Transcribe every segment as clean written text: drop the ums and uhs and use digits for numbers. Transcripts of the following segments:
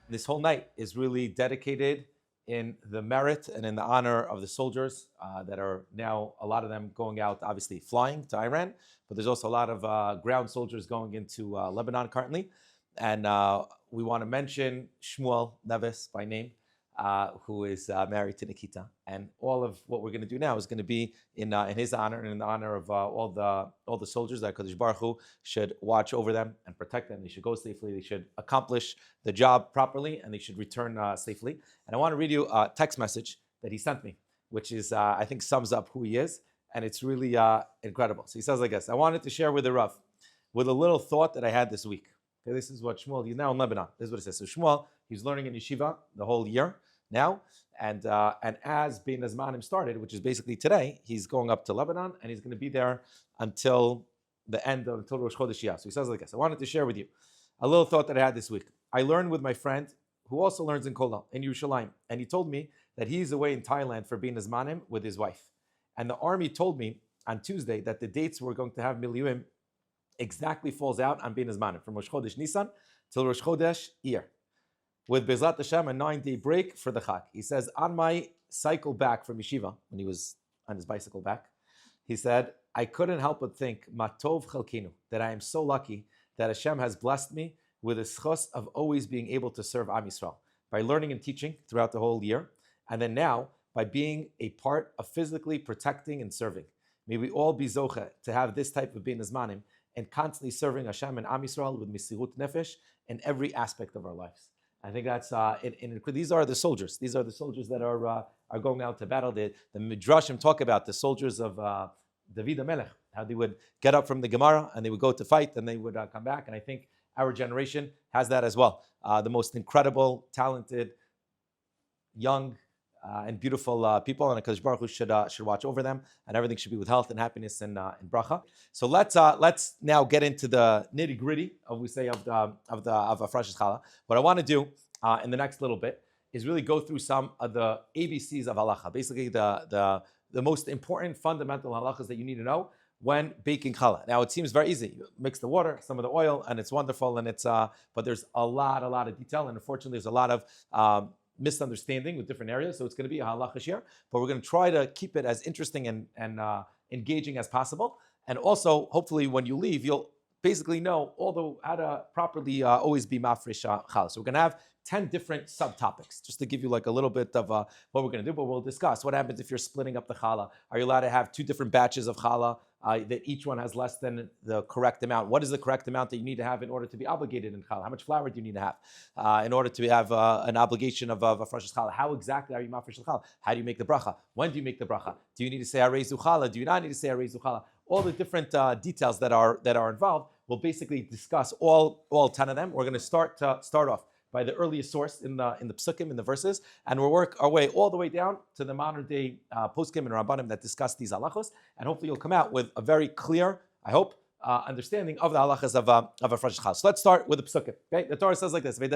This whole night is really dedicated in the merit and in the honor of the soldiers that are now, a lot of them going out, obviously flying to Iran, but there's also a lot of ground soldiers going into Lebanon currently. And we want to mention Shmuel Neves by name, who is married to Nikita. And all of what we're going to do now is going to be in his honor and in the honor of all the soldiers that Kadosh Baruch Hu should watch over them and protect them. They should go safely. They should accomplish the job properly, and they should return safely. And I want to read you a text message that he sent me, which is I think sums up who he is, and it's really incredible. So he says like this: I wanted to share with the Rav with a little thought that I had this week. Okay, this is what Shmuel, he's now in Lebanon. This is what it says. So Shmuel, he's learning in yeshiva the whole year now, and as Bein Hazmanim started, which is basically today, he's going up to Lebanon, and he's going to be there until the end of until Rosh Chodesh Iyar. So he says like this: I wanted to share with you a little thought that I had this week. I learned with my friend who also learns in Kollel in Yerushalayim, and he told me that he's away in Thailand for Bein Hazmanim with his wife, and the army told me on Tuesday that the dates we're going to have Milyuim exactly falls out on Bein Hazmanim from Rosh Chodesh Nisan till Rosh Chodesh Iyar, with Bezrat Hashem a 9-day break for the Chag. He says, on my cycle back from yeshiva, when he was on his bicycle back, he said, I couldn't help but think, Matov Chalkinu, that I am so lucky that Hashem has blessed me with a schos of always being able to serve Am Yisrael by learning and teaching throughout the whole year, and then now by being a part of physically protecting and serving. May we all be zoche to have this type of Bein Hazmanim and constantly serving Hashem and Am Yisrael with Mesirut Nefesh in every aspect of our lives. I think that's these are the soldiers. These are the soldiers that are going out to battle. The Midrashim talk about the soldiers of David HaMelech, how they would get up from the Gemara and they would go to fight and they would come back. And I think our generation has that as well. The most incredible, talented, young, and beautiful people, and Kadosh Baruch Hu should watch over them, and everything should be with health and happiness and bracha. So let's now get into the nitty gritty of Hafrashat Challah. What I want to do in the next little bit is really go through some of the ABCs of halacha, basically the most important fundamental halachas that you need to know when baking challah. Now it seems very easy. You mix the water, some of the oil, and it's wonderful. And it's but there's a lot of detail, and unfortunately there's a lot of misunderstanding with different areas. So it's going to be a halacha share, but we're going to try to keep it as interesting and engaging as possible. And also, hopefully, when you leave, you'll basically know how to properly always be mafresh challah. So we're going to have 10 different subtopics, just to give you like a little bit of what we're going to do. But we'll discuss what happens if you're splitting up the challah. Are you allowed to have 2 different batches of challah that each one has less than the correct amount? What is the correct amount that you need to have in order to be obligated in challah? How much flour do you need to have in order to have an obligation of Hafrashat challah? How exactly are you mafresh challah? How do you make the bracha? When do you make the bracha? Do you need to say areizu challah? Do you not need to say areizu challah? All the different details that are involved. We'll basically discuss all 10 of them. We're going to start off by the earliest source in the psukim, in the verses, and we'll work our way all the way down to the modern day poskim and rabbanim that discuss these halachos, and hopefully you'll come out with a very clear, I hope, understanding of the halachas of Hafrashat Challah. So let's start with the psukim. Okay, the Torah says like this: when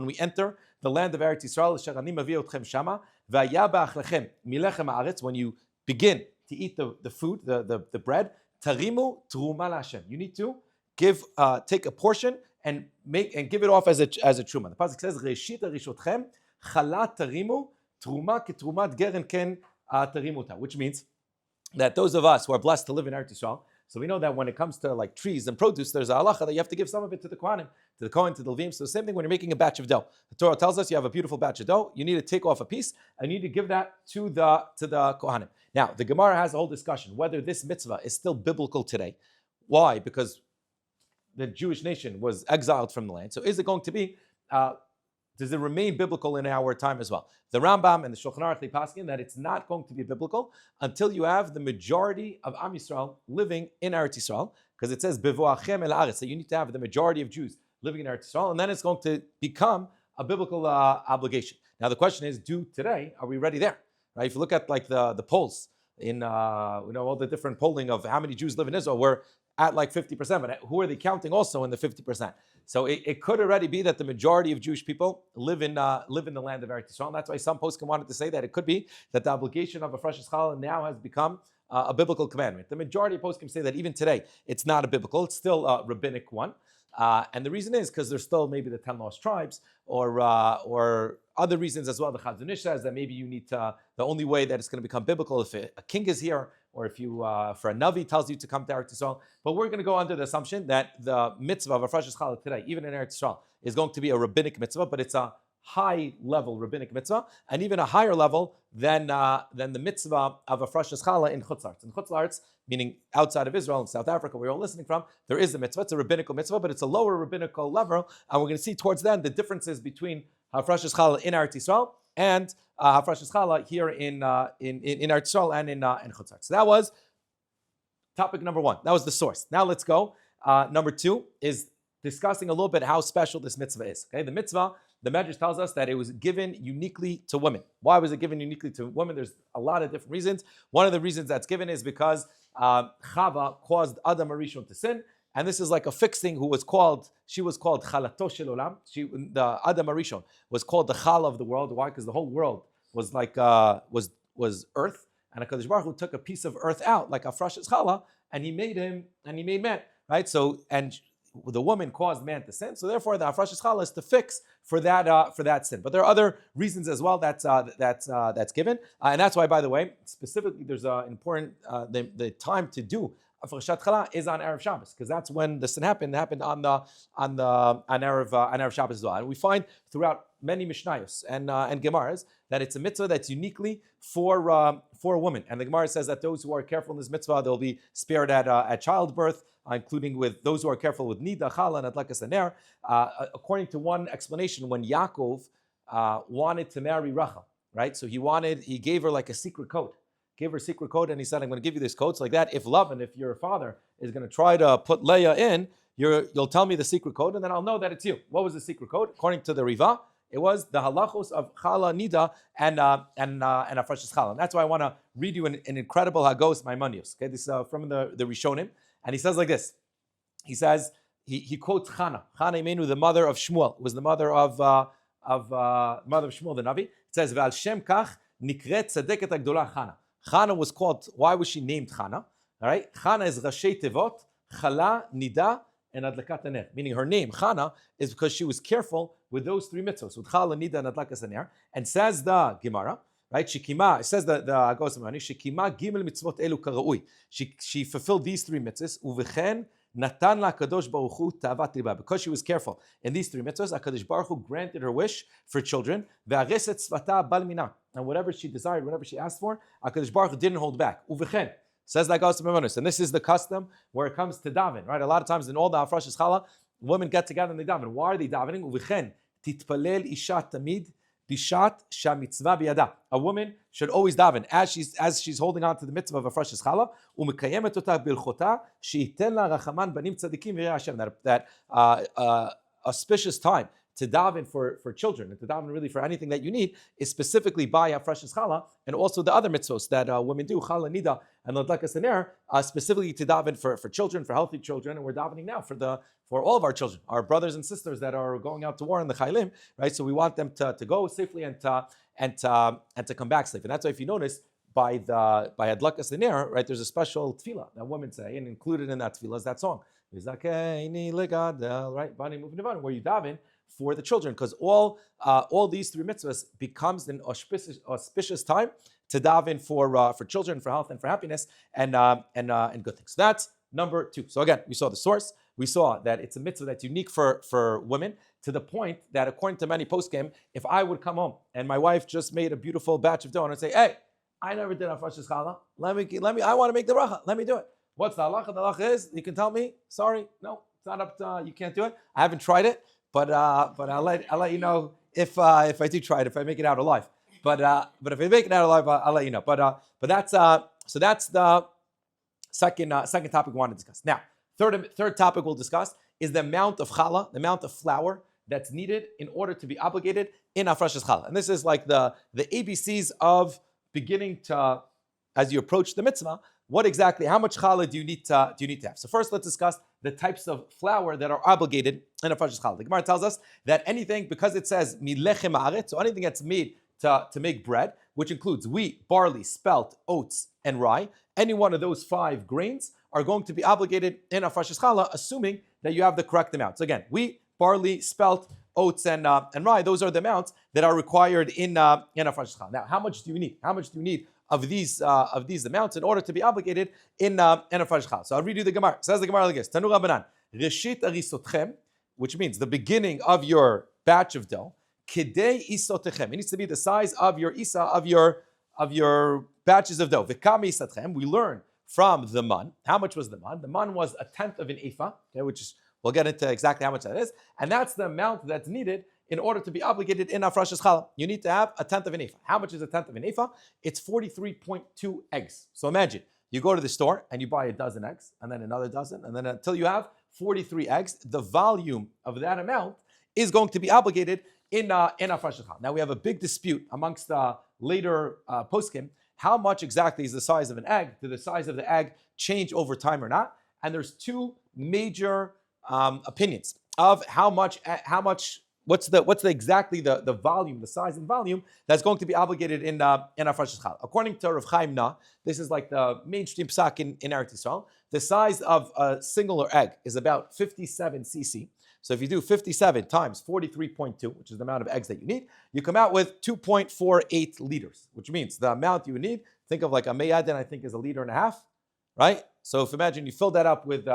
we enter the land of Eretz Yisrael, when you begin to eat the food, the bread, tarimu truma laHashem. You need to take a portion and give it off as a truma. The pasuk says, "Reshit rishotchem chala tarimu truma ketrumat geren ken tarimuta," which means that those of us who are blessed to live in Eretz Yisrael, so we know that when it comes to like trees and produce, there's a halacha that you have to give some of it to the Kohanim, to the Kohen, to the Levim. So the same thing when you're making a batch of dough. The Torah tells us you have a beautiful batch of dough, you need to take off a piece and you need to give that to the Kohanim. Now, the Gemara has a whole discussion whether this mitzvah is still biblical today. Why? Because the Jewish nation was exiled from the land. So is it going to be, does it remain biblical in our time as well? The Rambam and the Shulchan Aruch, they paskin that it's not going to be biblical until you have the majority of Am Yisrael living in Eretz Yisrael, because it says, Bevoachem el Haaretz, that you need to have the majority of Jews living in Eretz Yisrael, and then it's going to become a biblical obligation. Now the question is, today, are we ready there? Right? If you look at like the polls in all the different polling of how many Jews live in Israel, we're at like 50%, but who are they counting also in the 50%? So it could already be that the majority of Jewish people live in the land of Eretz Yisrael. And that's why some poskim wanted to say that it could be that the obligation of a Hafrashat Challah now has become a biblical commandment. The majority of poskim say that even today it's not a biblical, it's still a rabbinic one. And the reason is because there's still maybe the 10 lost tribes, or other reasons as well. The Chazon Ish says that maybe you need to, the only way that it's going to become biblical if a king is here, or if you for a Navi tells you to come to Eretz Yisrael. But we're going to go under the assumption that the mitzvah of Hafrashat Challah today, even in Eretz Yisrael, is going to be a rabbinic mitzvah, but it's a high level rabbinic mitzvah, and even a higher level than the mitzvah of Hafrashat Challah in Chutz La'aretz. In Chutz La'aretz, meaning outside of Israel and South Africa, where you're all listening from, there is a mitzvah. It's a rabbinical mitzvah, but it's a lower rabbinical level, and we're going to see towards then the differences between Hafrashat Challah in Eretz Yisrael and Hafrashat Challah here in Eretz Yisrael and in Chutz La'aretz. So that was topic number one. That was the source. Now let's go. Number two is discussing a little bit how special this mitzvah is. Okay, the mitzvah, the Medrash tells us that it was given uniquely to women. Why was it given uniquely to women? There's a lot of different reasons. One of the reasons that's given is because Chava caused Adam Arishon to sin, and this is like a fixed thing. She was called Chalato Shel Olam. The Adam Arishon was called the Chala of the world. Why? Because the whole world was like was earth, and HaKadosh Baruch Hu took a piece of earth out, like Hafrashat Challah, and he made man, right? So, and the woman caused man to sin, so therefore the Hafrashat Challah is to fix for that sin. But there are other reasons as well that's given, and that's why, by the way, specifically there's an important the time to do Hafrashat Challah is on Erev Shabbos, because that's when the sin happened. It happened on Erev Shabbos as well, and we find throughout many Mishnayos and Gemaras that it's a mitzvah that's uniquely for women. And the Gemara says that those who are careful in this mitzvah, they'll be spared at childbirth, including with those who are careful with Nida, Chala, and Adlakas Ner. According to one explanation, when Yaakov wanted to marry Rachel, right? So he gave her like a secret code. Gave her a secret code, and he said, I'm going to give you this code. So like that, if your father is going to try to put Leah in, you'll tell me the secret code, and then I'll know that it's you. What was the secret code? According to the Riva, it was the halachos of Chala, Nida, and Hafrashat Challah. And that's why I want to read you an incredible Hagos Maimonios. Okay, this is from the Rishonim, and he says like this. He says he quotes Chana Imenu, the mother of Shmuel, was the mother of Shmuel the Navi. It says Ve'al Shem Kach Nikret Tzedeket Agdola Chana. Chana was called. Why was she named Chana? All right, Chana is Rashi Tevot, Chala, Nida, and Adlakat Ner. Meaning her name Chana is because she was careful with those three mitzvahs, with Chala, Nida, and Adlakas Ner. And says the Gemara, right? Shekima. It says the Agos Mani Shekima Gimel mitzvot elu karaui. She fulfilled these three mitzvahs. Uvechen Natan la Kadosh Baruch Hu tavat liba. Because she was careful in these three mitzvahs, HaKadosh Baruch Hu granted her wish for children. Ve'areset tzvata bal mina. And whatever she desired, whatever she asked for, HaKadosh Baruch Hu didn't hold back. Uvechen. Says like Agos Mani. And this is the custom where it comes to daven, right? A lot of times in all the Hafrashat Challah, women get together and they daven. Why are they davening? Uvechen titpalel isha tamid bishat shamitzvah biyada. A woman should always daven as she's holding on to the mitzvah of Hafrashat Challah. Umekayemet otah bilchota sheiten la rachaman banim tzadikim v'yirei Hashem. That auspicious time to daven for children and to daven really for anything that you need is specifically by Hafrashat Challah, and also the other mitzvahs that women do, Chala, Nida, and Adlakas Ner, specifically to daven for children, for healthy children. And we're davening now for all of our children, our brothers and sisters that are going out to war in the Chaylim, right? So we want them to go safely and to come back safely. And that's why, if you notice, by Adlakas Ner, right, there's a special tefillah that women say, and included in that tefillah is that song, right, where you daven for the children, because all these three mitzvahs becomes an auspicious time to daven for children, for health and for happiness, and good things. So that's number two. So again, we saw the source. We saw that it's a mitzvah that's unique for women, to the point that, according to many poskim, if I would come home and my wife just made a beautiful batch of dough and I'd say, hey, I never did Hafrashat Challah. Let me. I want to make the bracha. Let me do it. What's the halacha? The halacha is, you can tell me. Sorry, no, it's not up to. You can't do it. I haven't tried it. But I'll let you know if I do try it, if I make it out alive. But if I make it out alive, I'll let you know. But that's so that's the second topic we want to discuss. Now, third topic we'll discuss is the amount of challah, the amount of flour that's needed in order to be obligated in Hafrashat Challah. And this is like the ABCs of beginning to, as you approach the mitzvah, how much challah do you need to have? So first, let's discuss the types of flour that are obligated in Hafrashat Challah. The Gemara tells us that anything, because it says milechem haaretz, so anything that's made to make bread, which includes wheat, barley, spelt, oats, and rye. Any one of those 5 grains are going to be obligated in Hafrashat Challah, assuming that you have the correct amount. So again, wheat, barley, spelt, oats, and rye, those are the amounts that are required in Hafrashat Challah. Now, how much do you need? How much do you need of these amounts in order to be obligated in Hafrashat Challah? So I'll read you the Gemara. It says the Gemara like this: Tanu Rabbanan, Reshit arisotchem, which means the beginning of your batch of dough. Kidei isotechem. It needs to be the size of your isa of your batches of dough. V'kam isatchem. We learn from the man. How much was the man? The man was 1/10 of an ephah, okay, which is, we'll get into exactly how much that is, and that's the amount that's needed in order to be obligated in Hafrashat Challah. You need to have 1/10 of an ephah. How much is 1/10 of an ephah? It's 43.2 eggs. So imagine you go to the store and you buy a dozen eggs, and then another dozen, and then until you have 43 eggs. The volume of that amount is going to be obligated in Hafrashat Challah. Now we have a big dispute amongst later poskim. How much exactly is the size of an egg? Did the size of the egg change over time or not? And there's 2 major opinions of how much. What's exactly the volume, the size and volume that's going to be obligated in Hafrashat Challah. According to Rav Chaim Na, this is like the mainstream psak in Eretz Yisrael. The size of a singular egg is about 57 cc. So if you do 57 times 43.2, which is the amount of eggs that you need, you come out with 2.48 liters, which means the amount you need, think of like a meyadin, I think is 1.5 liters, right? So if imagine you fill that up with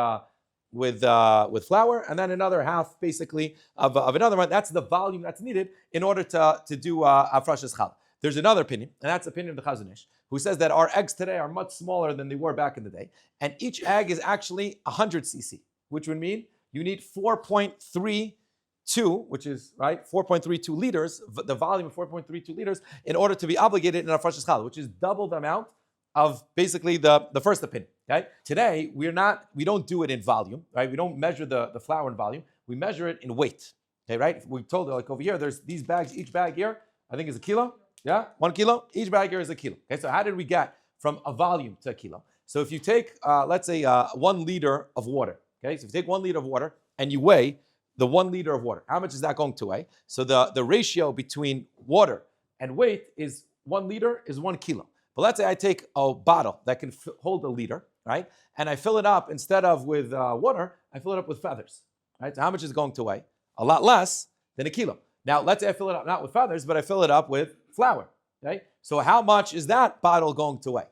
flour, and then another half basically of another one. That's the volume that's needed in order to do Hafrashat Challah. There's another opinion, and that's the opinion of the Chazon Ish, who says that our eggs today are much smaller than they were back in the day, and each egg is actually 100 cc, which would mean you need 4.32, which is right 4.32 liters, the volume of 4.32 liters, in order to be obligated in Hafrashat Challah, which is double the amount of basically the first opinion. Okay, today we don't do it in volume, right? We don't measure the flour in volume. We measure it in weight. Okay, right? We told like over here, there's these bags. Each bag here, I think, is a kilo. Yeah, 1 kilo. Each bag here is a kilo. Okay, so how did we get from a volume to a kilo? So if you take, let's say, 1 liter of water. Okay, so if you take 1 liter of water and you weigh the 1 liter of water, how much is that going to weigh? So the ratio between water and weight is 1 liter is 1 kilo. But let's say I take a bottle that can hold a liter, right? And I fill it up, instead of with water, I fill it up with feathers, right? So how much is it going to weigh? A lot less than a kilo. Now, let's say I fill it up not with feathers, but I fill it up with flour, okay? So how much is that bottle going to weigh,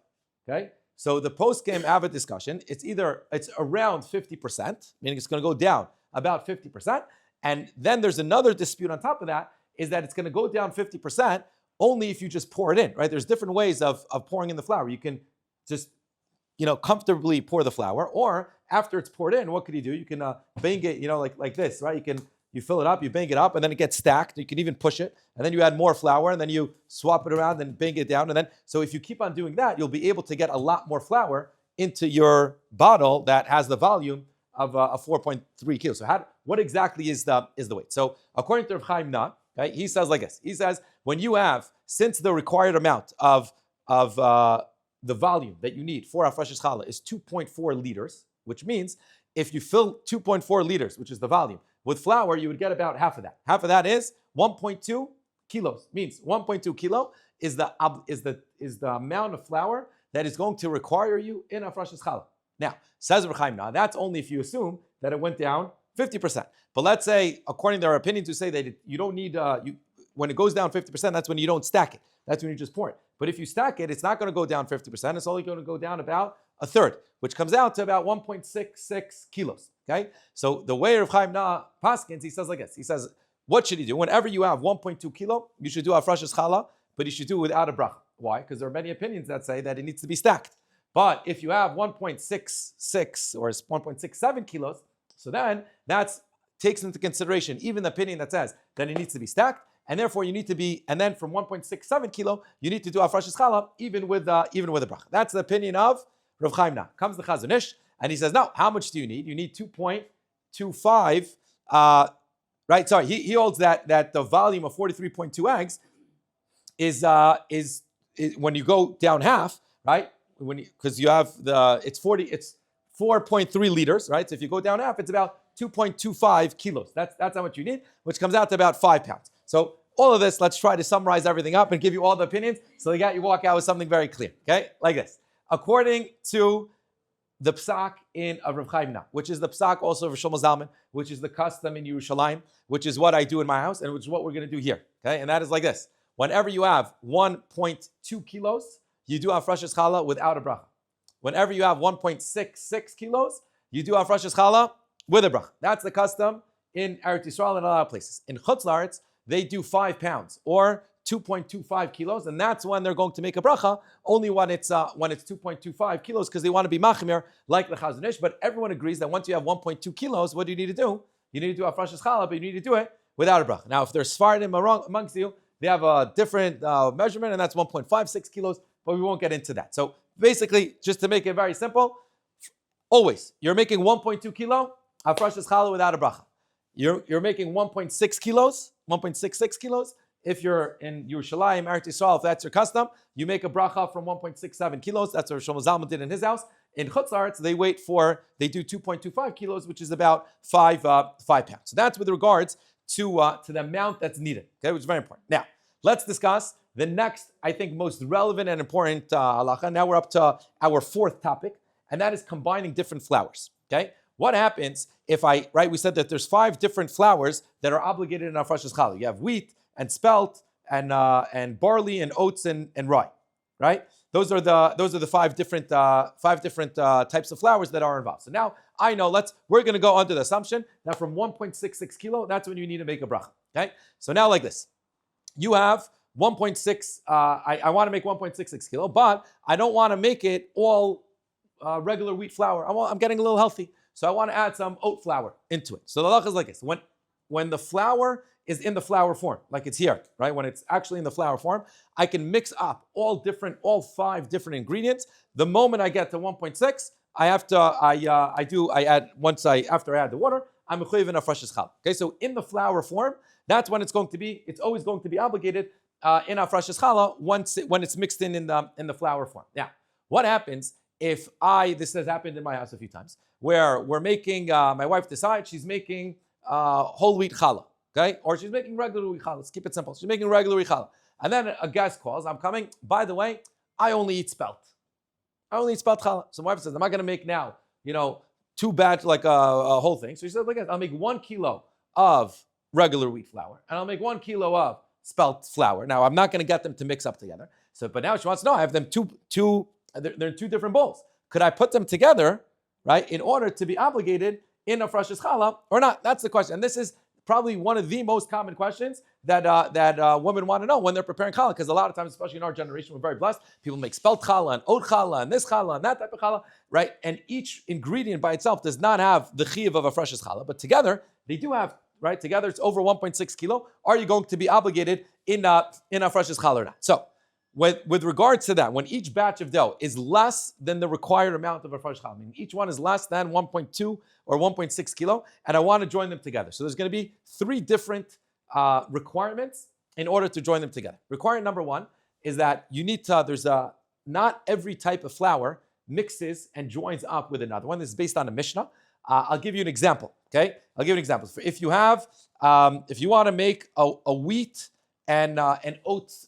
okay? So the post-game have a discussion. It's around 50%, meaning it's going to go down about 50%. And then there's another dispute on top of that, is that it's going to go down 50% only if you just pour it in, right? There's different ways of pouring in the flour. You can just, comfortably pour the flour, or after it's poured in, what could you do? You can bang it, like this, right? You fill it up, you bang it up, and then it gets stacked. You can even push it, and then you add more flour, and then you swap it around and bang it down. And then, so if you keep on doing that, you'll be able to get a lot more flour into your bottle that has the volume of a 4.3 kilos. So what exactly is the weight? So according to Rav Chaim Na, okay, he says like this. He says, when you have, since the required amount of the volume that you need for Hafrashat Challah is 2.4 liters, which means if you fill 2.4 liters, which is the volume, with flour, you would get about half of that. Half of that is 1.2 kilos. Means 1.2 kilo is the amount of flour that is going to require you in Hafrashat Challah. Now, says Rav Chaim, that's only if you assume that it went down 50%. But let's say, according to our opinions, who say that you don't need, when it goes down 50%, that's when you don't stack it. That's when you just pour it. But if you stack it, it's not going to go down 50%. It's only going to go down about a third, which comes out to about 1.66 kilos. Okay? So the way Rav Chaim Na paskins, he says like this. He says, what should he do? Whenever you have 1.2 kilo, you should do Hafrashat Challah, but you should do it without a bracha. Why? Because there are many opinions that say that it needs to be stacked. But if you have 1.66 or 1.67 kilos, so then that takes into consideration even the opinion that says that it needs to be stacked, and therefore you need to be, and then from 1.67 kilo, you need to do Hafrashat Challah even with a bracha. That's the opinion of Rav Chaim Na. Comes the Chazon Ish, and he says, no, how much do you need? You need 2.25, right? Sorry, he holds that the volume of 43.2 eggs is when you go down half, right? Because you have it's 4.3 liters, right? So if you go down half, it's about 2.25 kilos. That's how much you need, which comes out to about 5 pounds. So all of this, let's try to summarize everything up and give you all the opinions so you walk out with something very clear. Okay, like this. According to the psak in Rav Chaim now, which is the psak also of Shlomo Zalman, which is the custom in Yerushalayim, which is what I do in my house, and which is what we're going to do here. Okay, and that is like this: whenever you have 1.2 kilos, you do Hafrashat Challah without a bracha. Whenever you have 1.66 kilos, you do Hafrashat Challah with a bracha. That's the custom in Eretz Yisrael and a lot of places. In Chutz La'aretz, they do 5 pounds or 2.25 kilos, and that's when they're going to make a bracha, only when it's 2.25 kilos, because they want to be machmir like the Chazon Ish. But everyone agrees that once you have 1.2 kilos, what do you need to do? You need to do Hafrashat Challah, but you need to do it without a bracha. Now, if there's Sfardim amongst you, they have a different measurement, and that's 1.56 kilos, but we won't get into that. So basically, just to make it very simple, always, you're making 1.2 kilo, Hafrashat Challah without a bracha. You're making 1.6 kilos, 1.66 kilos. If you're in Yerushalayim, Eretz Yisrael, if that's your custom, you make a bracha from 1.67 kilos. That's what Shlomo Zalman did in his house. In Chutz La'aretz, they do 2.25 kilos, which is about 5 pounds. So that's with regards to the amount that's needed, okay, which is very important. Now, let's discuss the next, I think, most relevant and important halacha. Now we're up to our 4th topic, and that is combining different flours, okay? What happens if we said that there's 5 different flours that are obligated in Hafrashat Challah. You have wheat and spelt and barley and oats and rye, right? Those are the 5 different types of flours that are involved. So now I know we're going to go under the assumption that from 1.66 kilo, that's when you need to make a bracha. Okay, so now like this, you have 1.6. I want to make 1.66 kilo, but I don't want to make it all regular wheat flour. I'm getting a little healthy, so I want to add some oat flour into it. So the halacha is like this: when the flour is in the flour form, like it's here, right? When it's actually in the flour form, I can mix up all 5 different ingredients. The moment I get to 1.6, after I add the water, I'm mechuyev in Hafrashat Challah. Okay, so in the flour form, that's when it's always going to be obligated in Hafrashat Challah when it's mixed in the flour form. Now, what happens if this has happened in my house a few times, where we're making, my wife decides she's making whole wheat challah. Okay, or she's making regular wheat challah. Let's keep it simple. She's making regular wheat challah, and then a guest calls. I'm coming. By the way, I only eat spelt. I only eat spelt challah. So my wife says, "I'm not going to make now, 2 batch like a whole thing." So she said, "Look, I'll make 1 kilo of regular wheat flour, and I'll make 1 kilo of spelt flour." Now I'm not going to get them to mix up together. But now she wants to know. I have them they're in 2 different bowls. Could I put them together, right, in order to be obligated in a Hafrashat Challah or not? That's the question, and this is probably one of the most common questions that women want to know when they're preparing challah, because a lot of times, especially in our generation, we're very blessed. People make spelt challah and oat challah and this challah and that type of challah, right? And each ingredient by itself does not have the chiyuv of a Hafrashat Challah, but together they do have, right? Together it's over 1.6 kilo. Are you going to be obligated in a Hafrashat Challah or not? So, with regards to that, when each batch of dough is less than the required amount of a Hafrashat Challah, meaning each one is less than 1.2 or 1.6 kilo, and I want to join them together. So there's going to be 3 different requirements in order to join them together. Requirement number 1 is that you need to, not every type of flour mixes and joins up with another one. This is based on a Mishnah. I'll give you an example, okay? I'll give you an example. If you want to make a wheat and an oats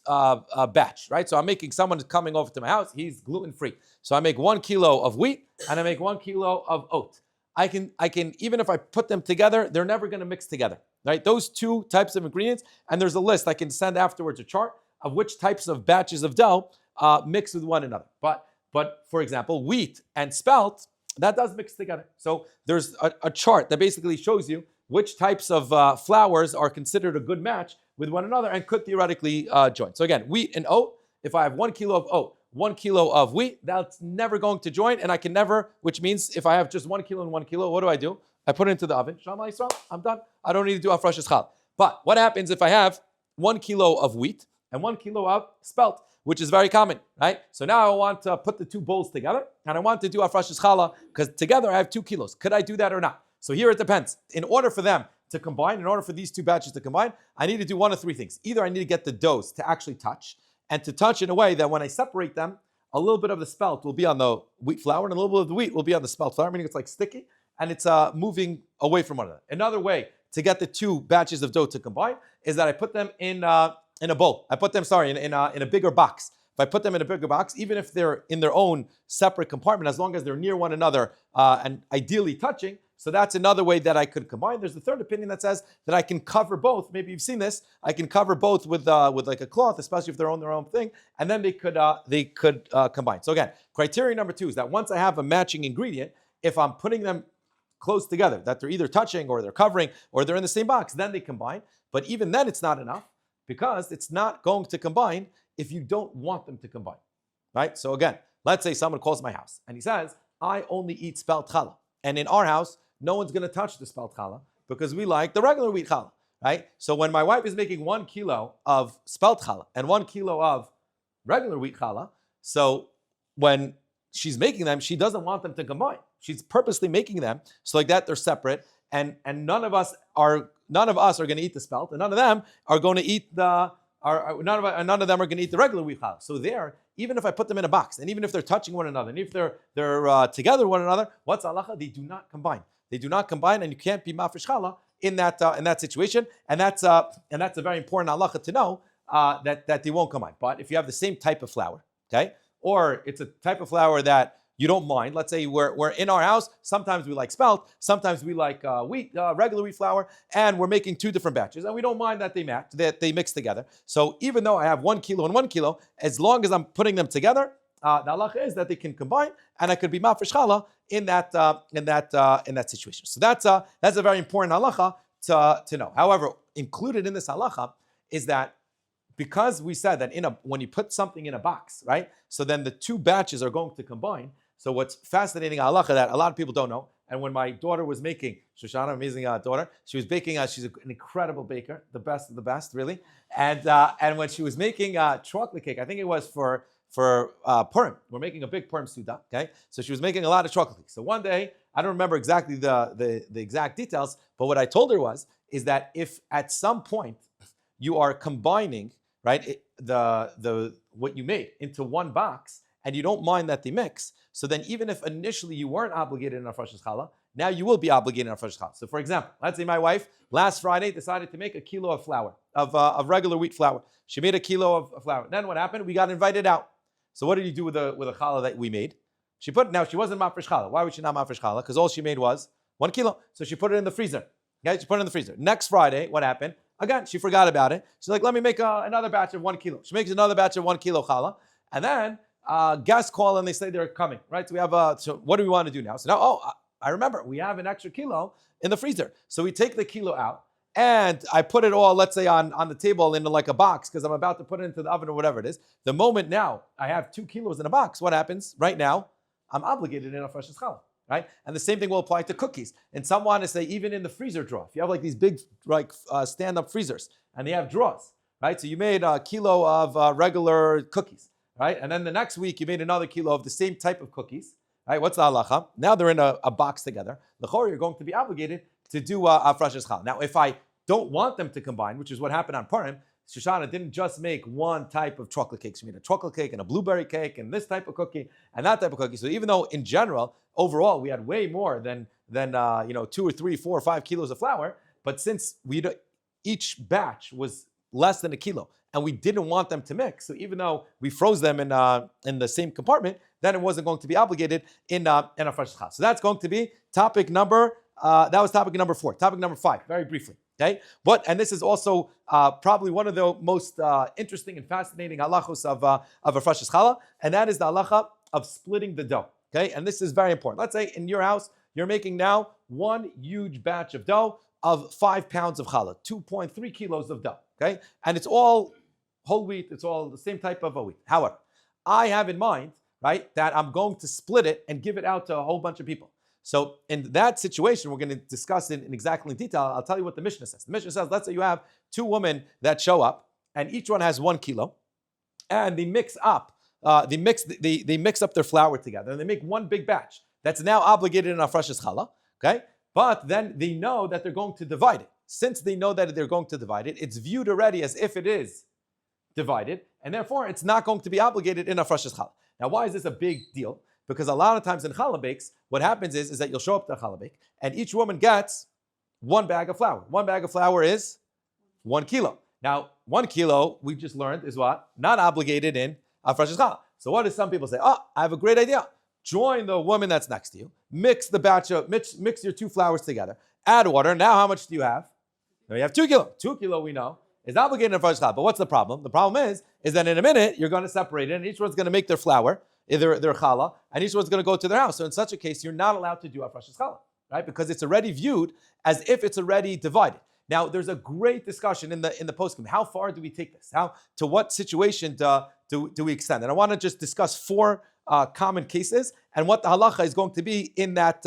batch, right? So I'm making, someone is coming over to my house, he's gluten-free. So I make 1 kilo of wheat and I make 1 kilo of oat. I can, even if I put them together, they're never going to mix together, right? Those 2 types of ingredients, and there's a list. I can send afterwards a chart of which types of batches of dough mix with one another. But for example, wheat and spelt, that does mix together. So there's a chart that basically shows you which types of flours are considered a good match with one another and could theoretically join. So again, wheat and oat, if I have 1 kilo of oat, 1 kilo of wheat, that's never going to join, and I can never, which means if I have just 1 kilo and 1 kilo, what do? I put it into the oven. Shalom Yisrael, I'm done. I don't need to do Hafrashat Challah. But what happens if I have 1 kilo of wheat and 1 kilo of spelt, which is very common, right? So now I want to put the 2 bowls together, and I want to do Hafrashat Challah because together I have 2 kilos. Could I do that or not? So here it depends. In order for them to combine, in order for these 2 batches to combine, I need to do 1 of 3 things. Either I need to get the doughs to actually touch, and to touch in a way that when I separate them, a little bit of the spelt will be on the wheat flour, and a little bit of the wheat will be on the spelt flour, meaning it's like sticky, and it's moving away from one another. Another way to get the two batches of dough to combine is that I put them in a bowl. I put them, in a bigger box. If I put them in a bigger box, even if they're in their own separate compartment, as long as they're near one another and ideally touching, so that's another way that I could combine. There's the third opinion that says that I can cover both. Maybe you've seen this. I can cover both with like a cloth, especially if they're on their own thing, and then they could combine. So again, criteria number 2 is that once I have a matching ingredient, if I'm putting them close together, that they're either touching or they're covering or they're in the same box, then they combine. But even then, it's not enough because it's not going to combine if you don't want them to combine, right? So again, let's say someone calls my house and he says, I only eat spelt challah. And in our house, no one's going to touch the spelt challah because we like the regular wheat challah, right? So when my wife is making 1 kilo of spelt challah and 1 kilo of regular wheat challah, so when she's making them, she doesn't want them to combine. She's purposely making them so like that they're separate, and none of us are going to eat the spelt, and none of them are going to eat none of them are going to eat the regular wheat challah. So there, even if I put them in a box, and even if they're touching one another, and if they're together with one another, what's halacha? They do not combine. They do not combine, and you can't be mafresh challah in that situation. And that's a very important halacha to know that they won't combine. But if you have the same type of flour, okay, or it's a type of flour that you don't mind. Let's say we're in our house. Sometimes we like spelt. Sometimes we like wheat, regular wheat flour, and we're making 2 different batches, and we don't mind that they match, that they mix together. So even though I have 1 kilo and 1 kilo, as long as I'm putting them together, the halacha is that they can combine, and I could be mafresh challah in that situation. So that's a very important halacha to know. However, included in this halacha is that because we said that when you put something in a box, right? So then the 2 batches are going to combine. So what's fascinating halacha that a lot of people don't know, and when my daughter was making, Shoshana, amazing daughter, she was baking, she's an incredible baker, the best of the best, really. And when she was making chocolate cake, I think it was for Purim, we're making a big Purim Suda, okay? So she was making a lot of chocolate cake. So one day, I don't remember exactly the exact details, but what I told her is that if at some point you are combining, right, the what you made into one box, and you don't mind that they mix, so then even if initially you weren't obligated in Hafrashat challah, now you will be obligated in Hafrashat challah. So for example, let's say my wife last Friday decided to make a kilo of flour, of regular wheat flour. She made a kilo of flour. Then what happened? We got invited out. So what did you do with a challah that we made? She wasn't mafresh challah. Why was she not mafresh challah? Because all she made was 1 kilo. So she put it in the freezer. Okay, she put it in the freezer. Next Friday, what happened? Again, she forgot about it. She's like, let me make another batch of 1 kilo. She makes another batch of 1 kilo challah, and then guests call and they say they're coming, right? So we have, so what do we want to do now? So now, I remember, we have an extra kilo in the freezer. So we take the kilo out and I put it all, let's say on the table in like a box because I'm about to put it into the oven or whatever it is. The moment now I have 2 kilos in a box, what happens? Right now, I'm obligated in a fresh challah, right? And the same thing will apply to cookies. And some want to say even in the freezer drawer, if you have like these big stand-up freezers and they have drawers, right? So you made a kilo of regular cookies, right? And then the next week you made another kilo of the same type of cookies, right? What's the halacha? Now they're in a box together. L'chorah, you're going to be obligated to do Hafrashat challah. Now, if I don't want them to combine, which is what happened on Purim, Shoshana didn't just make one type of chocolate cake. She made a chocolate cake and a blueberry cake and this type of cookie and that type of cookie. So even though in general, overall, we had way more than 2 or 3, 4 or 5 kilos of flour, but since each batch was less than a kilo, and we didn't want them to mix, so even though we froze them in the same compartment, then it wasn't going to be obligated in a fresh challah. So that's going to be topic number 4. Topic number 5, very briefly. Okay, and this is also probably one of the most interesting and fascinating halachos of Hafrashat challah, and that is the halacha of splitting the dough. Okay, and this is very important. Let's say in your house you're making now one huge batch of dough of 5 pounds of challah, 2.3 kilos of dough. Okay, and it's all whole wheat. It's all the same type of wheat. However, I have in mind, right, that I'm going to split it and give it out to a whole bunch of people. So in that situation, we're going to discuss it in exactly detail. I'll tell you what the Mishnah says. The Mishnah says, let's say you have 2 women that show up, and each one has 1 kilo, and they mix up, they mix up their flour together, and they make one big batch that's now obligated in Hafrashat challah. Okay, but then they know that they're going to divide it. Since they know that they're going to divide it, it's viewed already as if it is divided, and therefore it's not going to be obligated in Hafrashat challah. Now, why is this a big deal? Because a lot of times in challah bakes, what happens is that you'll show up to a challah bake, and each woman gets 1 bag of flour. 1 bag of flour is 1 kilo. Now, 1 kilo, we've just learned, is what? Not obligated in Hafrashat Challah. So what do some people say? Oh, I have a great idea. Join the woman that's next to you. Mix your 2 flours together. Add water. Now how much do you have? Now you have 2 kilo. 2 kilo, we know, is obligated in Hafrashat Challah. But what's the problem? The problem is that in a minute, you're going to separate it, and each one's going to make their flour, their challah, and each one's going to go to their house. So in such a case, you're not allowed to do Hafrashat Challah, right? Because it's already viewed as if it's already divided. Now, there's a great discussion in the poskim. How far do we take this? To what situation do we extend? And I want to just discuss 4 common cases and what the halacha is going to be in that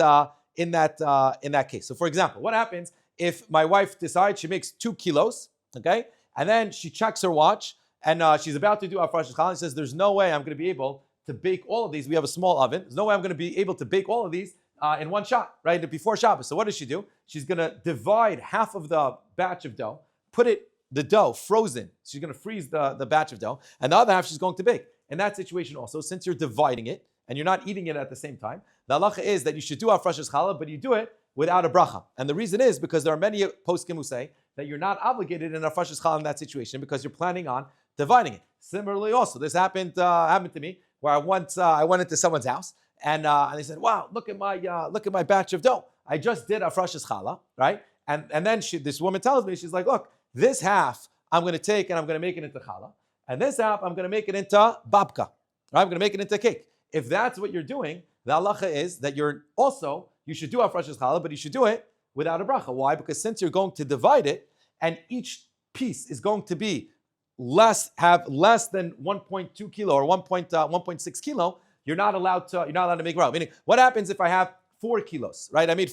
case. So, for example, what happens if my wife decides she makes 2 kilos, okay, and then she checks her watch and she's about to do Hafrashat Challah and says, "There's no way I'm going to be able to bake all of these. We have a small oven. There's no way I'm going to be able to bake all of these." In one shot, right, before Shabbos. So what does she do? She's going to divide half of the batch of dough, the dough frozen. She's going to freeze the batch of dough, and the other half she's going to bake. In that situation also, since you're dividing it, and you're not eating it at the same time, the halacha is that you should do Hafrashat Challah, but you do it without a bracha. And the reason is because there are many poskim who say that you're not obligated in Hafrashat Challah in that situation because you're planning on dividing it. Similarly also, this happened to me where I went into someone's house, and they said, "Wow, look at my batch of dough. I just did Hafrashat Challah, right?" And then this woman tells me, she's like, "Look, this half I'm going to take and I'm going to make it into challah, and this half I'm going to make it into babka. Right? I'm going to make it into cake." If that's what you're doing, the halacha is that you should do Hafrashat Challah, but you should do it without a bracha. Why? Because since you're going to divide it, and each piece is going to be less than 1.2 kilo or 1.6 kilo. You're not allowed to make bracha. Meaning, what happens if I have 4 kilos, right? I made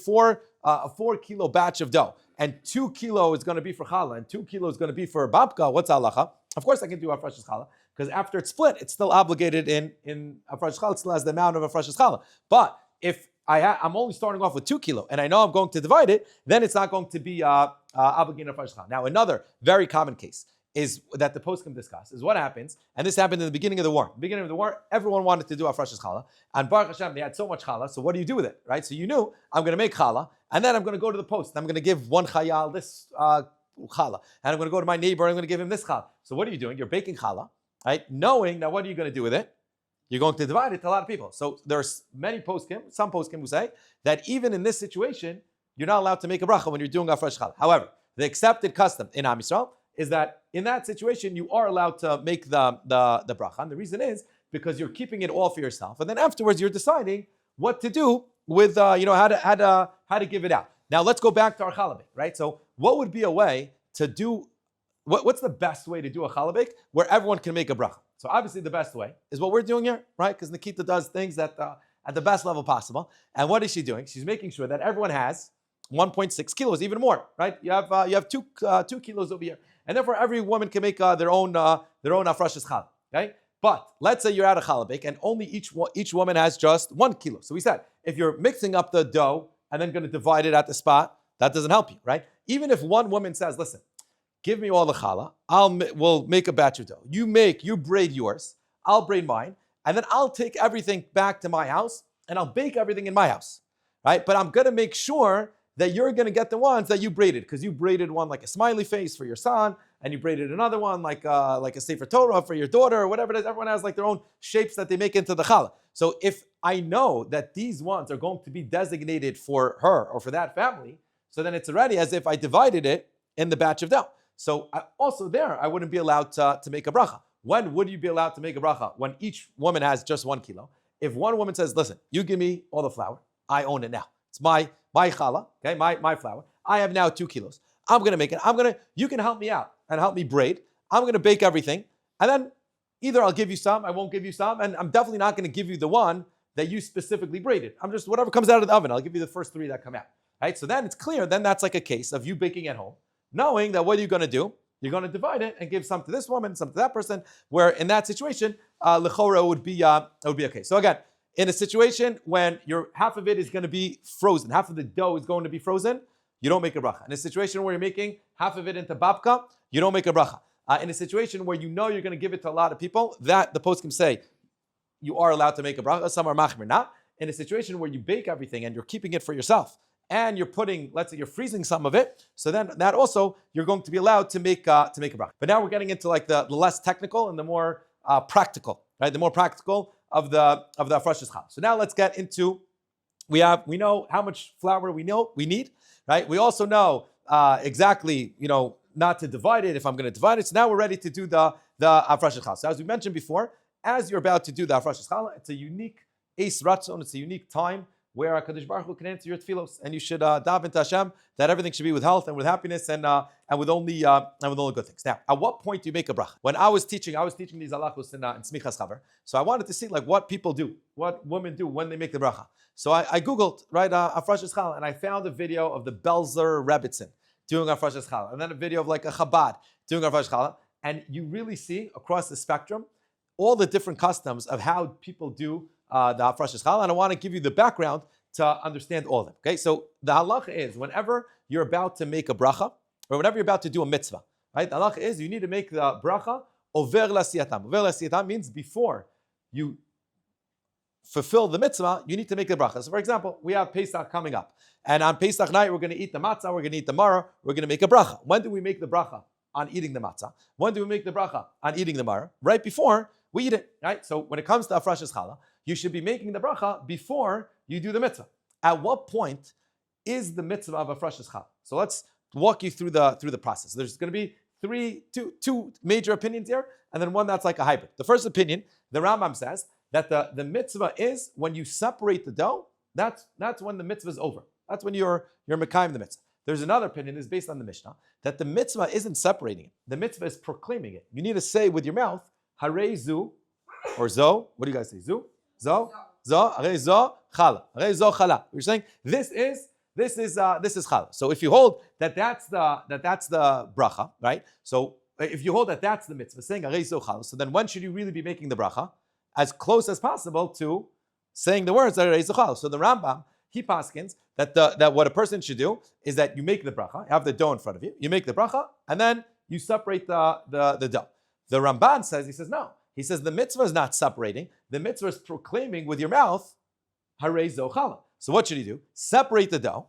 a 4 kilo batch of dough, and 2 kilo is going to be for challah, and 2 kilo is going to be for babka. What's halacha? Of course, I can do Hafrashat Challah because after it's split, it's still obligated in Hafrashat Challah. It still has the amount of Hafrashat Challah. But if I'm only starting off with 2 kilo, and I know I'm going to divide it, then it's not going to be obligated in Hafrashat Challah. Now, another very common case is that the poskim discuss is what happens, and this happened in the beginning of the war. In the beginning of the war, everyone wanted to do Hafrashat Challah, and Baruch Hashem, they had so much challah. So what do you do with it, right? So you knew I'm going to make challah, and then I'm going to go to the post. I'm going to give one chayal this challah, and I'm going to go to my neighbor. I'm going to give him this challah. So what are you doing? You're baking challah, right? Knowing that what are you going to do with it? You're going to divide it to a lot of people. So there's some poskim who say that even in this situation, you're not allowed to make a bracha when you're doing Hafrashat Challah. However, the accepted custom in Am Yisrael is that in that situation, you are allowed to make the bracha. And the reason is because you're keeping it all for yourself. And then afterwards, you're deciding what to do with, how to give it out. Now, let's go back to our challah bake, right? So what would be a way to do, what's the best way to do a challah bake where everyone can make a bracha? So obviously the best way is what we're doing here, right? Because Nikita does things at the best level possible. And what is she doing? She's making sure that everyone has 1.6 kilos, even more, right? You have 2 kilos over here. And therefore, every woman can make their own Hafrashat Challah. Okay, but let's say you're at a challah bake and only each woman has just 1 kilo. So we said if you're mixing up the dough and then going to divide it at the spot, that doesn't help you, right? Even if one woman says, "Listen, give me all the challah. We'll make a batch of dough. You braid yours, I'll braid mine, and then I'll take everything back to my house and I'll bake everything in my house, right? But I'm going to make sure that you're going to get the ones that you braided, because you braided one like a smiley face for your son, and you braided another one like a Sefer Torah for your daughter, or whatever it is. Everyone has like their own shapes that they make into the challah. So if I know that these ones are going to be designated for her or for that family, so then it's already as if I divided it in the batch of dough. So I wouldn't be allowed to make a bracha. When would you be allowed to make a bracha? When each woman has just 1 kilo. If one woman says, "Listen, you give me all the flour, I own it now. It's my challah, okay, my flour. I have now 2 kilos. I'm going to make it. You can help me out and help me braid. I'm going to bake everything. And then either I'll give you some, I won't give you some, and I'm definitely not going to give you the one that you specifically braided. I'm just, whatever comes out of the oven, I'll give you the first 3 that come out." Right? So then it's clear, then that's like a case of you baking at home, knowing that what are you going to do? You're going to divide it and give some to this woman, some to that person, where in that situation, l'chora would be okay. So again, in a situation when half of it is going to be frozen, half of the dough is going to be frozen, you don't make a bracha. In a situation where you're making half of it into babka, you don't make a bracha. In a situation where you know you're going to give it to a lot of people, that the poskim say you are allowed to make a bracha. Some are machmir not. In a situation where you bake everything and you're keeping it for yourself, and you're putting, let's say you're freezing some of it, so then that also you're going to be allowed to make a bracha. But now we're getting into like the less technical and the more practical, right? The more practical of the Hafrashat Challah. So now let's get into, we know how much flour we need, right? We also know exactly, not to divide it if I'm going to divide it. So now we're ready to do the Hafrashat Challah. So as we mentioned before, as you're about to do the Hafrashat Challah, it's a unique Eis Ratzon, it's a unique time where HaKadosh Baruch Hu can answer your tefillos, and you should daven to Hashem that everything should be with health and with happiness and with only good things. Now, at what point do you make a bracha? When I was teaching these halachos in Smichas Chaver, so I wanted to see like what people do, what women do when they make the bracha. So I googled Hafrashat Challah, and I found a video of the Belzer Rebbitzin doing Hafrashat Challah, and then a video of like a Chabad doing Hafrashat Challah, and you really see across the spectrum all the different customs of how people do the Hafrashat Challah, and I want to give you the background to understand all of them. Okay, so the halacha is whenever you're about to make a bracha, or whenever you're about to do a mitzvah, right? The halacha is you need to make the bracha over lasiyatam. Over lasiyatam means before you fulfill the mitzvah, you need to make the bracha. So, for example, we have Pesach coming up, and on Pesach night we're going to eat the matzah, we're going to eat the maror, we're going to make a bracha. When do we make the bracha? On eating the matzah. When do we make the bracha? On eating the maror. Right before we eat it. Right. So when it comes to Hafrashat Challah, you should be making the bracha before you do the mitzvah. At what point is the mitzvah of Hafrashat Challah? So let's walk you through the process. There's going to be two major opinions here, and then one that's like a hybrid. The first opinion, the Rambam says that the mitzvah is when you separate the dough. That's when the mitzvah is over. That's when you're mekayim the mitzvah. There's another opinion, is based on the Mishnah, that the mitzvah isn't separating it. The mitzvah is proclaiming it. You need to say with your mouth, Harei zu, or zo. What do you guys say? Zu? Zo? Zo? Harei zo? Challah. Harei zo challah. You're saying this is challah. So if you hold that's the bracha, right? So if you hold that's the mitzvah, saying harei zo challah, so then when should you really be making the bracha? As close as possible to saying the words harei zo challah. So the Rambam, he paskins that what a person should do is that you make the bracha, you have the dough in front of you, you make the bracha, and then you separate the dough. The Ramban says no. He says the mitzvah is not separating. The mitzvah is proclaiming with your mouth, Harei zo challah. So what should you do? Separate the dough,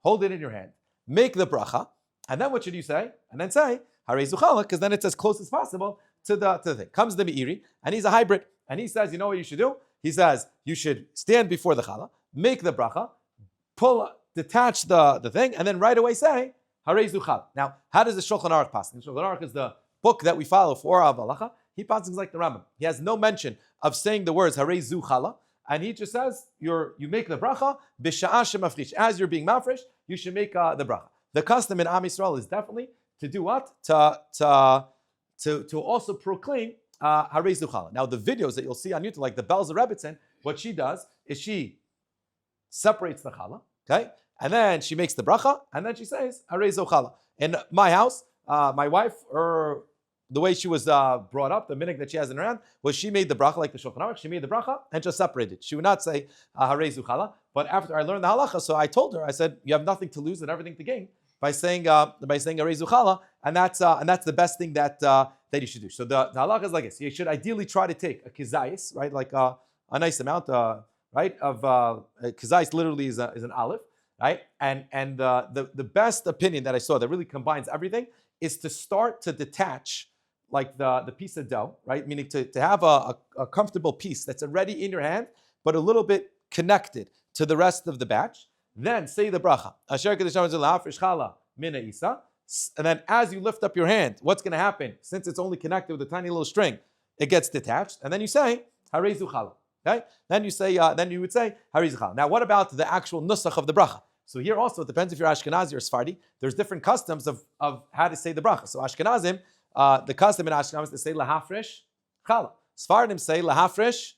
hold it in your hand, make the bracha, and then what should you say? And then say, Harei zo challah, because then it's as close as possible to the thing. Comes the Meiri, and he's a hybrid, and he says, you know what you should do? He says, you should stand before the challah, make the bracha, detach the thing, and then right away say, Harei zo challah. Now, how does the Shulchan Aruch pass? The Shulchan Aruch is the book that we follow for our halacha. He passes like the Rambam. He has no mention of saying the words Harei zu challah, and he just says you make the bracha b'sha'ah shemafrish. As you're being mafresh, you should make the bracha. The custom in Am Yisrael is definitely to do what? To also proclaim Harei zu challah. Now the videos that you'll see on YouTube, like the Belzer Rebbitzin, what she does is she separates the challah, okay, and then she makes the bracha, and then she says Harei zu challah. In my house, my wife, the way she was brought up, the minhag that she has in her hand, was she made the bracha like the Shulchan Aruch. She made the bracha and just separated. She would not say Harei zu challah. But after I learned the halacha, so I told her, I said, you have nothing to lose and everything to gain by saying Harei zu challah, and that's the best thing that you should do. So the halacha is like this: you should ideally try to take a kizayis, right, like a nice amount, right, of kizayis. Literally is an olive, right, and the best opinion that I saw that really combines everything is to start to detach like the piece of dough, right? Meaning to have a comfortable piece that's already in your hand, but a little bit connected to the rest of the batch. Then say the bracha. Asher kedusha hafresh challah mina isa. And then as you lift up your hand, what's going to happen? Since it's only connected with a tiny little string, it gets detached. And then you say, Harei zu challah. Okay? Then you would say, Harei zu challah. Now what about the actual nusach of the bracha? So here also, it depends if you're Ashkenazi or Sephardi. There's different customs of how to say the bracha. So Ashkenazim, the custom in Ashkenazim is to say lahafresh challah. Sephardim say lahafresh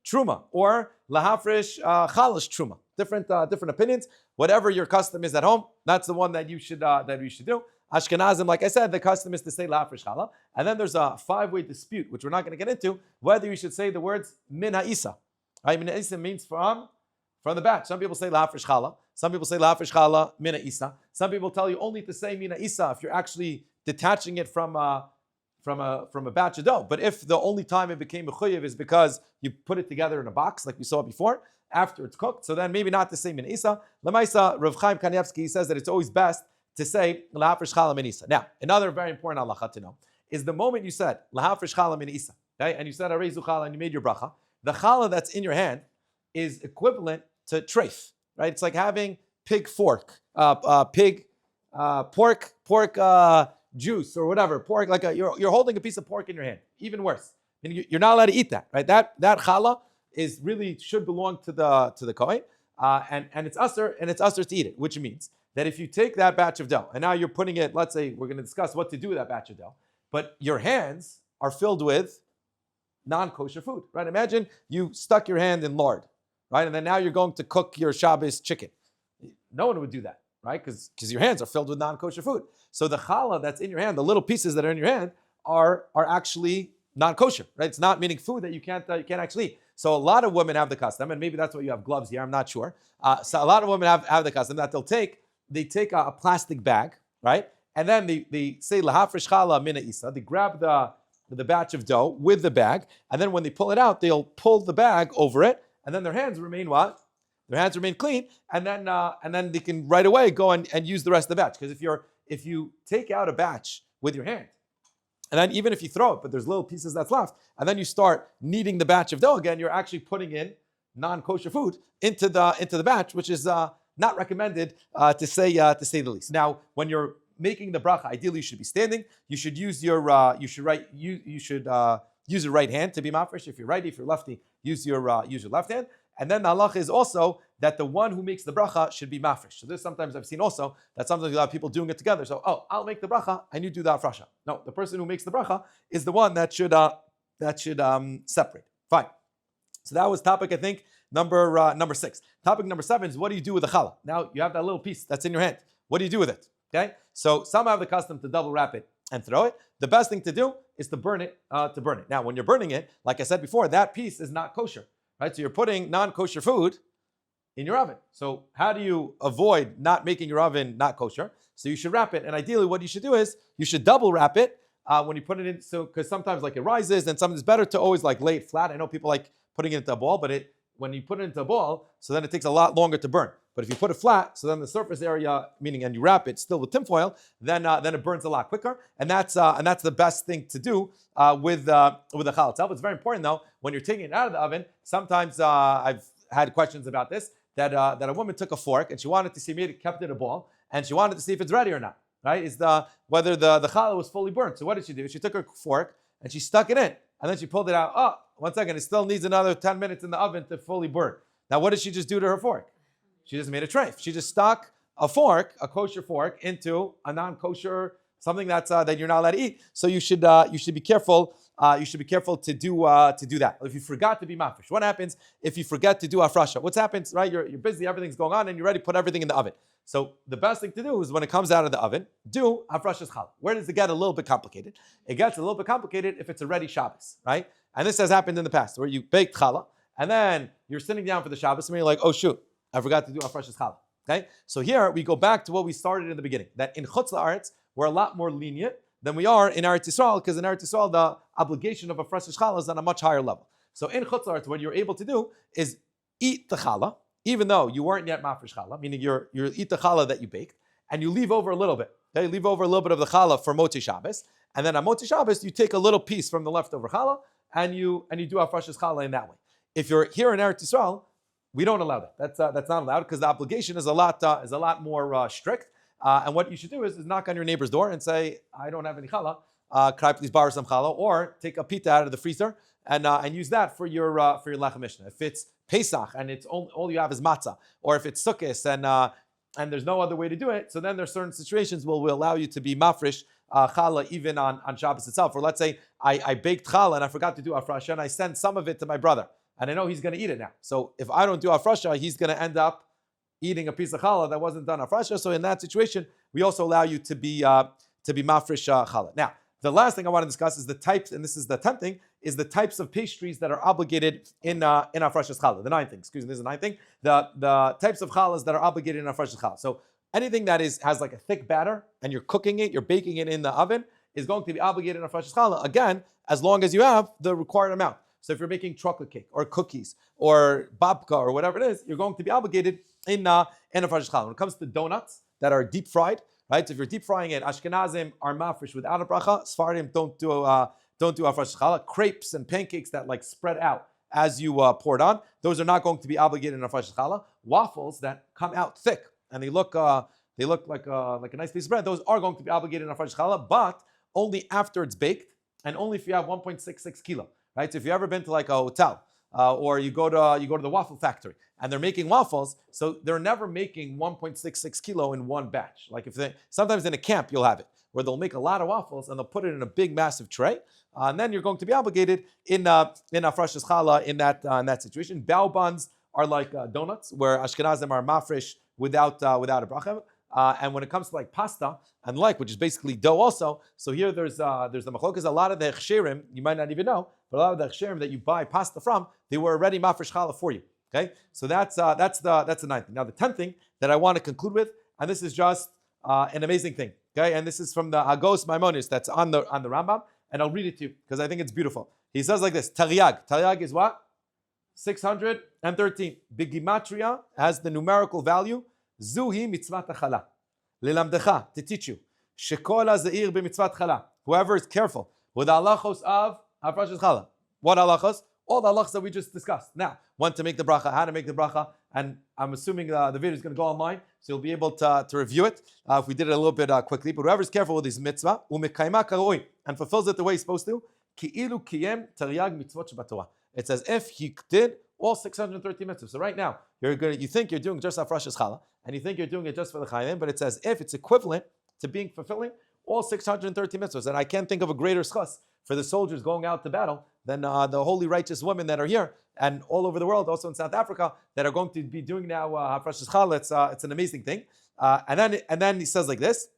truma or lahafresh chalash truma. Different opinions. Whatever your custom is at home, that's the one that you should do. Ashkenazim, like I said, the custom is to say lahafresh challah. And then there's a 5-way dispute, which we're not going to get into, whether you should say the words min ha'isa. Right? Min ha'isa means from the batch. Some people say lahafresh challah. Some people say lahafresh challah mina isa. Some people tell you only to say mina isa if you're actually detaching it from from a batch of dough. But if the only time it became mechuyev is because you put it together in a box, like we saw before, after it's cooked, so then maybe not the same in Isa. Lamaisa, Rav Chaim Kanievsky says that it's always best to say lahafresh challah min Isa. Now, another very important halacha to know is the moment you said lahafresh challah min Isa, okay, and you said areizu challah and you made your bracha, the challah that's in your hand is equivalent to treif, right? It's like having pig fork, pork juice or whatever, pork, like you're holding a piece of pork in your hand. Even worse, you're not allowed to eat that, right? That challah is really should belong to the kohen, and it's usher to eat it, which means that if you take that batch of dough and now you're putting it, let's say we're going to discuss what to do with that batch of dough, but your hands are filled with non-kosher food, right? Imagine you stuck your hand in lard, right, and then now you're going to cook your Shabbos chicken. No one would do that, right? Because your hands are filled with non-kosher food. So the challah that's in your hand, the little pieces that are in your hand, are actually non-kosher, right? It's not meaning food that you can't actually eat. So a lot of women have the custom, and maybe that's why you have gloves here, I'm not sure. So a lot of women have the custom that they take a plastic bag, right? And then they say lahafresh challah mina isa. They grab the batch of dough with the bag, and then when they pull it out, they'll pull the bag over it, and then their hands remain what? Their hands remain clean, and then they can right away go and use the rest of the batch. Because if you take out a batch with your hand, and then even if you throw it, but there's little pieces that's left, and then you start kneading the batch of dough again, you're actually putting in non-kosher food into the batch, which is not recommended to say the least. Now, when you're making the bracha, ideally you should be standing. You should use your use your right hand to be mafresh. If you're righty, if you're lefty, use your left hand. And then the halacha is also that the one who makes the bracha should be mafresh. So this sometimes I've seen also that sometimes you have people doing it together. So, I'll make the bracha and you do the hafrashat. No, the person who makes the bracha is the one that should separate. Fine. So that was topic, I think, number 6. Topic number 7 is what do you do with the challah? Now you have that little piece that's in your hand. What do you do with it? Okay. So some have the custom to double wrap it and throw it. The best thing to do is to burn it. Now, when you're burning it, like I said before, that piece is not kosher. Right, so you're putting non-kosher food in your oven. So how do you avoid not making your oven not kosher? So you should wrap it, and ideally, what you should do is you should double wrap it when you put it in. So because sometimes like it rises, and sometimes it's better to always like lay it flat. I know people like putting it into a ball, but when you put it into a ball, so then it takes a lot longer to burn. But if you put it flat, so then the surface area, and you wrap it still with tinfoil, then it burns a lot quicker, and that's the best thing to do with the challah itself. It's very important though when you're taking it out of the oven. Sometimes I've had questions about this that a woman took a fork and she wanted to see kept it in a ball, and she wanted to see if it's ready or not. Right? Whether the challah was fully burnt. So what did she do? She took her fork and she stuck it in, and then she pulled it out. Oh, 1 second, it still needs another 10 minutes in the oven to fully burn. Now, what did she just do to her fork? She just made a treif. She just stuck a kosher fork, into a non-kosher, something that you're not allowed to eat. So you should be careful. You should be careful to do that. If you forgot to be mafresh, what happens if you forget to do hafrashat? What happens? Right, you're busy, everything's going on, and you're ready to put everything in the oven. So the best thing to do is when it comes out of the oven, do hafrashat challah. Where does it get a little bit complicated? It gets a little bit complicated if it's already Shabbos, right? And this has happened in the past where you baked challah and then you're sitting down for the Shabbos and you're like, oh shoot, I forgot to do hafrashat challah. Okay, so here we go back to what we started in the beginning, that in Chutz La'aretz we're a lot more lenient than we are in Eretz Yisrael, because in Eretz Yisrael the obligation of hafrashat challah is on a much higher level. So in Chutz La'aretz, what you're able to do is eat the challah, even though you weren't yet mafresh challah, meaning you eat the challah that you baked, and you leave over a little bit. Okay, leave over a little bit of the challah for Motzei Shabbos, and then on Motzei Shabbos you take a little piece from the leftover challah and you do hafrashat challah in that way. If you're here in Eretz Yisrael, we don't allow that. That's not allowed, because the obligation is a lot more strict. And what you should do is knock on your neighbor's door and say, I don't have any challah. Could I please borrow some challah? Or take a pita out of the freezer and use that for your lechem mishnah. If it's Pesach and it's all you have is matzah, or if it's Sukkos and there's no other way to do it, so then there's certain situations where we allow you to be mafresh challah even on Shabbos itself. Or let's say I baked challah and I forgot to do hafrasha, and I sent some of it to my brother, and I know he's going to eat it now. So if I don't do hafrasha, he's going to end up eating a piece of challah that wasn't done hafrasha. So in that situation, we also allow you to be mafresh challah. Now, the last thing I want to discuss is the types, and this is the 10th thing, is the types of pastries that are obligated in hafrashat challah. The 9th thing, this is the 9th thing. The types of challahs that are obligated in hafrashat challah. So anything that has like a thick batter and you're cooking it, you're baking it in the oven, is going to be obligated on Hafrashat Challah, again, as long as you have the required amount. So if you're making chocolate cake or cookies or babka or whatever it is, you're going to be obligated in Hafrashat Challah. When it comes to donuts that are deep fried, right? So if you're deep frying it, Ashkenazim are mafresh without a bracha. Sfaradim don't do Hafrashat Challah. Crepes and pancakes that like spread out as you pour it on, those are not going to be obligated in Hafrashat Challah. Waffles that come out thick and they look like a nice piece of bread, those are going to be obligated in Hafrashat Challah, but only after it's baked and only if you have 1.66 kilo, right? So if you've ever been to like a hotel or you go to the waffle factory and they're making waffles, so they're never making 1.66 kilo in one batch. Like sometimes in a camp you'll have it where they'll make a lot of waffles and they'll put it in a big massive tray, and then you're going to be obligated in Hafrashat Challah in that situation. Bao buns are like donuts where Ashkenazim are mafresh without a bracha. And when it comes to like pasta and which is basically dough also, so here there's the machlokas. A lot of the hechsherim, you might not even know, but a lot of the hechsherim that you buy pasta from, they were already mafresh challah for you. Okay, so that's the ninth thing. Now the 10th thing that I want to conclude with, and this is just an amazing thing. Okay, and this is from the Agos Maimonides that's on the Rambam, and I'll read it to you because I think it's beautiful. He says like this: Taryag. Taryag is what? 613. Bigimatria has the numerical value. Zuhi mitzvat chala. Lilamdecha, to teach you. Shekol ha'zeir b'mitzvat chala. Whoever is careful with the halachos of Hafrashat Challah. What halachos? All the halachos that we just discussed. Now, when to make the bracha, how to make the bracha, and I'm assuming the video is going to go online, so you'll be able to review it if we did it a little bit quickly. But whoever's careful with this mitzvah, umekayma karoi, and fulfills it the way he's supposed to, ki'ilu kiyem taryag mitzvot shebatorah. It's as if he did all 630 mitzvahs. So right now, you think you're doing just Hafrashat Challah, and you think you're doing it just for the chayim, but it's as if it's equivalent to being fulfilling all 630 mitzvahs. And I can't think of a greater schus for the soldiers going out to battle than the holy righteous women that are here and all over the world, also in South Africa, that are going to be doing now Hafrashat Challah. It's an amazing thing. And then he says like this,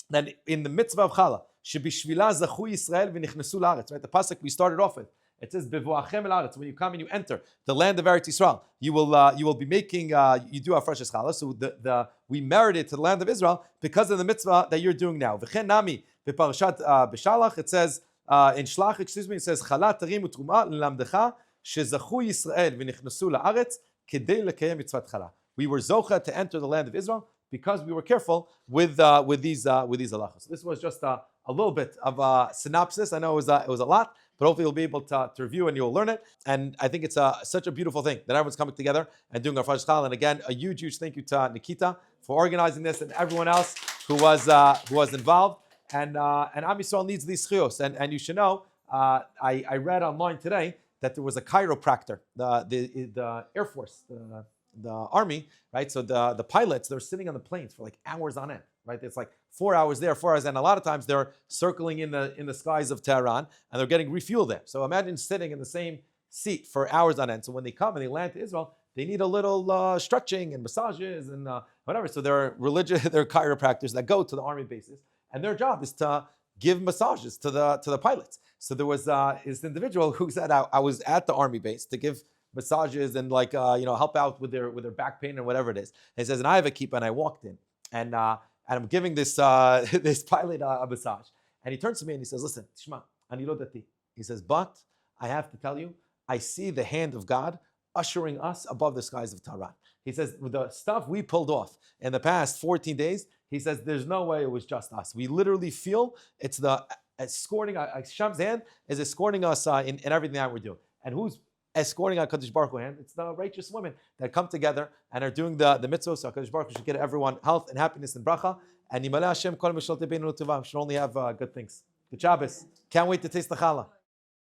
then in the mitzvah of Challah, Shebishvila zachu Yisrael v'nichnesu la'aretz, right? The pasuk we started off with. It says bevuachem el aretz. When you come and you enter the land of Eretz Yisrael, you will be making you do Hafrashat Challah. So we merited to the land of Israel because of the mitzvah that you're doing now. V'chen nami beparashat b'Shalach. It says in Shlach, it says Chala tarim u'truma l'lamdecha shezachu Yisrael v'nichnesu la'aretz kedei lekayem mitzvat Chala. We were zocha to enter the land of Israel because we were careful with these halachos. So this was just a little bit of a synopsis. I know it was a lot, but hopefully you'll be able to review and you'll learn it. And I think it's such a beautiful thing that everyone's coming together and doing our Hafrashat Challah. And again, a huge thank you to Nikita for organizing this and everyone else who was involved. And Am Yisrael needs these chiyos. And you should know, I read online today that there was a chiropractor, the Air Force, the Army, right? So the pilots, they're sitting on the planes for like hours on end, right? It's like 4 hours there, 4 hours, and a lot of times they're circling in the skies of Tehran and they're getting refueled there. So imagine sitting in the same seat for hours on end. So when they come and they land to Israel, they need a little stretching and massages and whatever. So there are chiropractors that go to the Army bases, and their job is to give massages to the pilots. So there was this individual who said, I was at the Army base to give massages and help out with their back pain and whatever it is. And he says, and I have a kippah, and I walked in and I'm giving this this pilot a massage, and he turns to me and he says, listen, Shema, ani lo dati. He says, but I have to tell you, I see the hand of God ushering us above the skies of Tehran. He says, with the stuff we pulled off in the past 14 days, he says, there's no way it was just us. We literally feel it's the escorting, Hashem's hand is escorting us in everything that we're doing. And who's escorting HaKadosh Baruch Hu hand? It's the righteous women that come together and are doing the mitzvah. So HaKadosh Baruch Hu should get everyone health and happiness and bracha. And Yimaleh Hashem kol mishal tebeinu l'tova. Should only have good things. Good Shabbos. Can't wait to taste the challah.